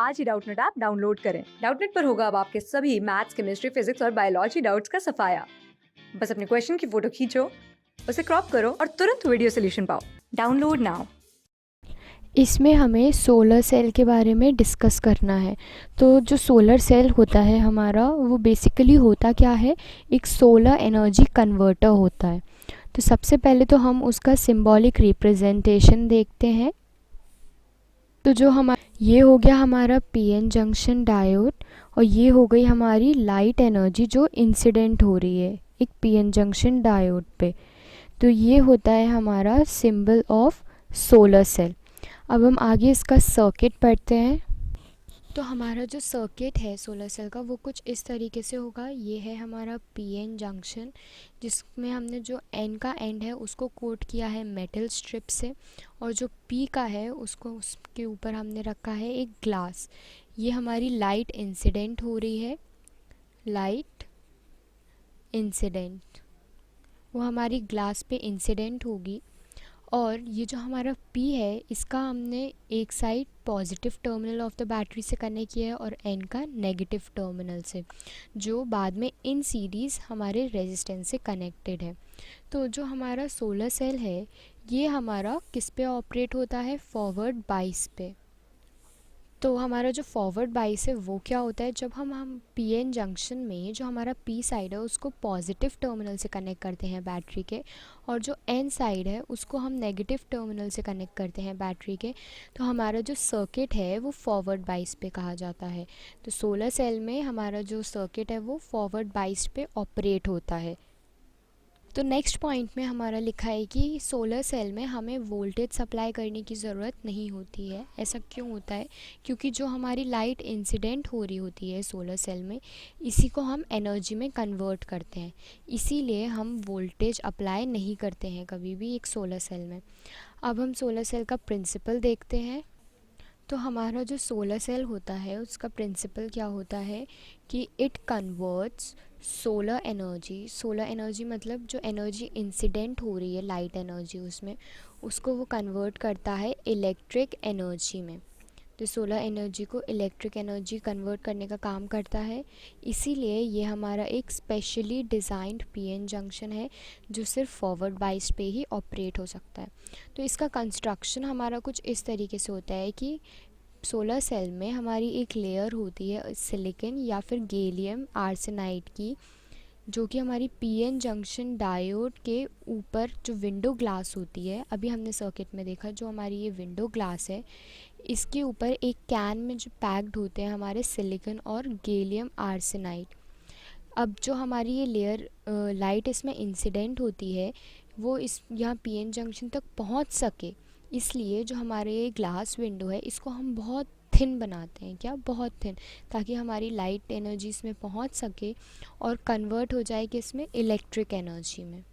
आज ही Doubtnut app download करें। Doubtnut पर होगा अब आपके सभी मैथ्स, केमिस्ट्री, फिजिक्स और बायोलॉजी डाउट्स का सफाया। बस अपने क्वेश्चन की फोटो खींचो, उसे क्रॉप करो और तुरंत वीडियो सोल्यूशन पाओ। Download now. इसमें हमें सोलर सेल के बारे में डिस्कस करना है। तो जो सोलर सेल होता है हमारा, वो बेसिकली होता क्या है, एक सोलर एनर्जी कन्वर्टर होता है। तो सबसे पहले तो हम उसका सिंबॉलिक रिप्रेजेंटेशन देखते हैं। तो जो हमारा ये हो गया हमारा पीएन जंक्शन डायोड, और ये हो गई हमारी लाइट एनर्जी जो इंसिडेंट हो रही है एक पीएन जंक्शन डायोड पे। तो ये होता है हमारा सिंबल ऑफ सोलर सेल। अब हम आगे इसका सर्किट पढ़ते हैं। तो हमारा जो सर्किट है सोलर सेल का वो कुछ इस तरीके से होगा। ये है हमारा पीएन जंक्शन, जिसमें हमने जो एन का एंड है उसको कोट किया है मेटल स्ट्रिप से, और जो पी का है उसको उसके ऊपर हमने रखा है एक ग्लास। ये हमारी लाइट इंसिडेंट हो रही है, लाइट इंसिडेंट, वो हमारी ग्लास पे इंसिडेंट होगी। और ये जो हमारा P है इसका हमने एक side positive terminal of the battery से कनेक्ट किया है और N का नेगेटिव टर्मिनल से, जो बाद में इन सीरीज़ हमारे रेजिस्टेंस से कनेक्टेड है। तो जो हमारा सोलर सेल है ये हमारा किस पे ऑपरेट होता है, फॉरवर्ड बाइस पे। तो हमारा जो फॉरवर्ड बाइस है वो क्या होता है, जब हम पीएन जंक्शन में जो हमारा पी साइड है उसको पॉजिटिव टर्मिनल से कनेक्ट करते हैं बैटरी के, और जो एन साइड है उसको हम नेगेटिव टर्मिनल से कनेक्ट करते हैं बैटरी के, तो हमारा जो सर्किट है वो फॉरवर्ड बाइस पे कहा जाता है। तो सोलर सेल में हमारा जो सर्किट है वो फॉरवर्ड बाइस पे ऑपरेट होता है। तो नेक्स्ट पॉइंट में हमारा लिखा है कि सोलर सेल में हमें वोल्टेज सप्लाई करने की ज़रूरत नहीं होती है। ऐसा क्यों होता है, क्योंकि जो हमारी लाइट इंसिडेंट हो रही होती है सोलर सेल में, इसी को हम एनर्जी में कन्वर्ट करते हैं, इसीलिए हम वोल्टेज अप्लाई नहीं करते हैं कभी भी एक सोलर सेल में। अब हम सोलर सेल का प्रिंसिपल देखते हैं। तो हमारा जो सोलर सेल होता है उसका प्रिंसिपल क्या होता है कि इट कन्वर्ट्स सोलर एनर्जी मतलब जो एनर्जी इंसिडेंट हो रही है लाइट एनर्जी उसमें, उसको वो कन्वर्ट करता है इलेक्ट्रिक एनर्जी में। तो सोलर एनर्जी को इलेक्ट्रिक एनर्जी कन्वर्ट करने का काम करता है, इसीलिए ये हमारा एक स्पेशली डिज़ाइंड पीएन जंक्शन है जो सिर्फ फॉरवर्ड बाइस पे ही ऑपरेट हो सकता है। तो इसका कंस्ट्रक्शन हमारा कुछ इस तरीके से होता है कि सोलर सेल में हमारी एक लेयर होती है सिलिकॉन या फिर गैलियम आर्सेनाइड की, जो कि हमारी पीएन जंक्शन डायोड के ऊपर जो विंडो ग्लास होती है, अभी हमने सर्किट में देखा जो हमारी ये विंडो ग्लास है, इसके ऊपर एक कैन में जो पैक्ड होते हैं हमारे सिलिकॉन और गैलियम आर्सेनाइड। अब जो हमारी ये लेयर लाइट इसमें इंसिडेंट होती है वो इस यहाँ पीएन जंक्शन तक पहुँच सके, इसलिए जो हमारे ये ग्लास विंडो है इसको हम बहुत थिन बनाते हैं, क्या बहुत थिन, ताकि हमारी लाइट एनर्जी इसमें पहुँच सके और कन्वर्ट हो जाए कि इसमें इलेक्ट्रिक एनर्जी में।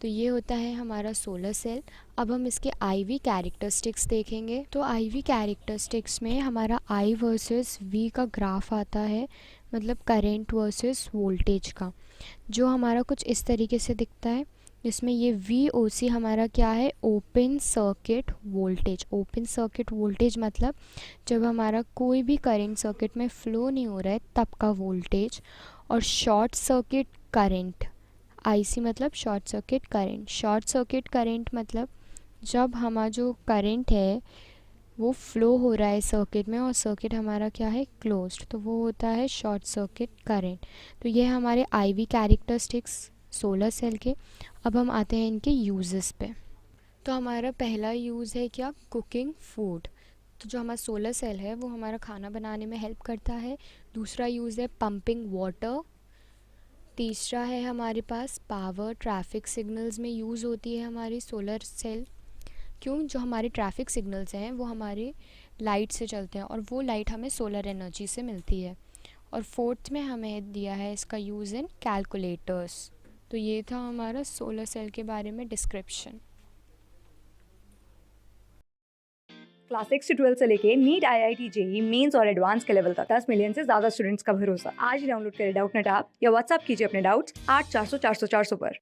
तो ये होता है हमारा सोलर सेल। अब हम इसके आईवी कैरेक्टरिस्टिक्स देखेंगे। तो आईवी कैरेक्टरिस्टिक्स में हमारा आई वर्सेस वी का ग्राफ आता है, मतलब करंट वर्सेस वोल्टेज का, जो हमारा कुछ इस तरीके से दिखता है, जिसमें ये वी ओ सी हमारा क्या है, open circuit voltage. Open circuit voltage मतलब जब हमारा कोई भी करंट सर्किट में फ़्लो नहीं हो रहा है तब का वोल्टेज। और शॉर्ट सर्किट करंट, आईसी मतलब short circuit current. Short circuit current मतलब जब हमारा जो करंट है वो फ़्लो हो रहा है सर्किट में और सर्किट हमारा क्या है, क्लोज्ड, तो वो होता है शॉर्ट सर्किट करंट। तो ये हमारे आईवी कैरेक्टरिस्टिक्स सोलर सेल के। अब हम आते हैं इनके यूजेस पे। तो हमारा पहला यूज़ है क्या, कुकिंग फूड। तो जो हमारा सोलर सेल है वो हमारा खाना बनाने में हेल्प करता है। दूसरा यूज़ है पंपिंग वाटर। तीसरा है हमारे पास पावर, ट्रैफिक सिग्नल्स में यूज़ होती है हमारी सोलर सेल। क्यों, जो हमारे ट्रैफिक सिग्नल्स हैं वो हमारे लाइट से चलते हैं और वो लाइट हमें सोलर एनर्जी से मिलती है। और फोर्थ में हमें दिया है इसका यूज़ इन कैलकुलेटर्स। तो ये था हमारा सोलर सेल के बारे में डिस्क्रिप्शन। क्लास 6 से 12 से लेके नीट, IIT, जेई मेंस और एडवांस के लेवल तक 10 मिलियन से ज्यादा स्टूडेंट्स का भरोसा। आज ही डाउनलोड करें डाउटनेट ऐप या व्हाट्सएप कीजिए अपने डाउट्स 8400 400 400 पर।